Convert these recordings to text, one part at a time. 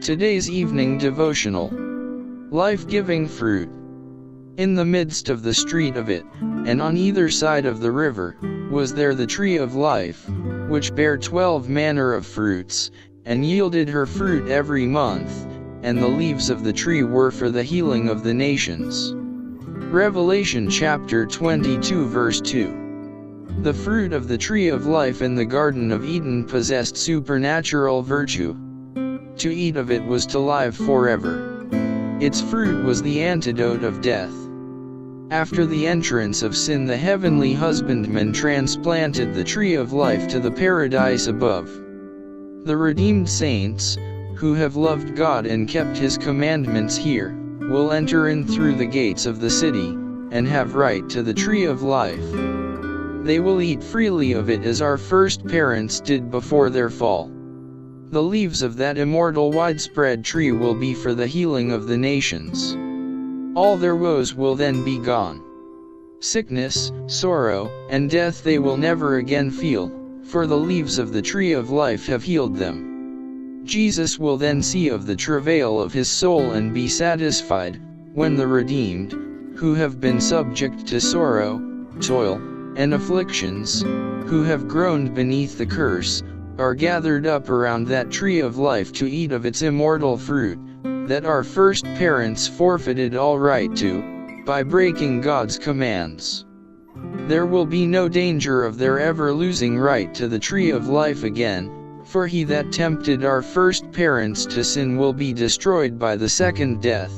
Today's evening devotional. Life-giving fruit. In the midst of the street of it, and on either side of the river, was there the tree of life, which bare 12 manner of fruits, and yielded her fruit every month, and the leaves of the tree were for the healing of the nations. Revelation chapter 22 verse 2. The fruit of the tree of life in the Garden of Eden possessed supernatural virtue. To eat of it was to live forever. Its fruit was the antidote of death. After the entrance of sin, the heavenly husbandman transplanted the tree of life to the paradise above. The redeemed saints, who have loved God and kept His commandments here, will enter in through the gates of the city, and have right to the tree of life. They will eat freely of it as our first parents did before their fall. The leaves of that immortal widespread tree will be for the healing of the nations. All their woes will then be gone. Sickness, sorrow, and death they will never again feel, for the leaves of the tree of life have healed them. Jesus will then see of the travail of His soul and be satisfied, when the redeemed, who have been subject to sorrow, toil, and afflictions, who have groaned beneath the curse, are gathered up around that tree of life to eat of its immortal fruit, that our first parents forfeited all right to, by breaking God's commands. There will be no danger of their ever losing right to the tree of life again, for he that tempted our first parents to sin will be destroyed by the second death.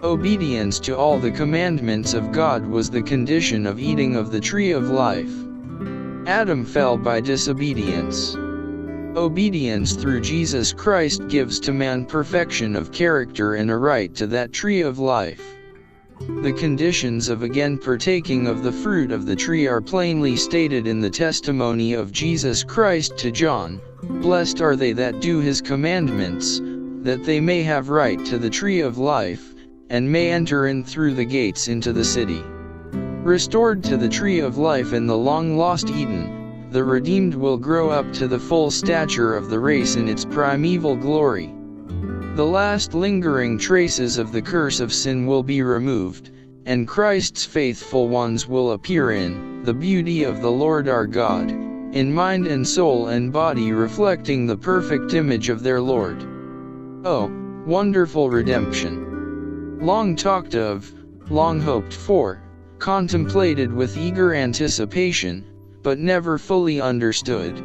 Obedience to all the commandments of God was the condition of eating of the tree of life. Adam fell by disobedience. Obedience through Jesus Christ gives to man perfection of character and a right to that tree of life. The conditions of again partaking of the fruit of the tree are plainly stated in the testimony of Jesus Christ to John. Blessed are they that do His commandments, that they may have right to the tree of life, and may enter in through the gates into the city. Restored to the tree of life in the long-lost Eden, the redeemed will grow up to the full stature of the race in its primeval glory. The last lingering traces of the curse of sin will be removed, and Christ's faithful ones will appear in the beauty of the Lord our God, in mind and soul and body reflecting the perfect image of their Lord. Oh, wonderful redemption! Long talked of, long hoped for, contemplated with eager anticipation, but never fully understood.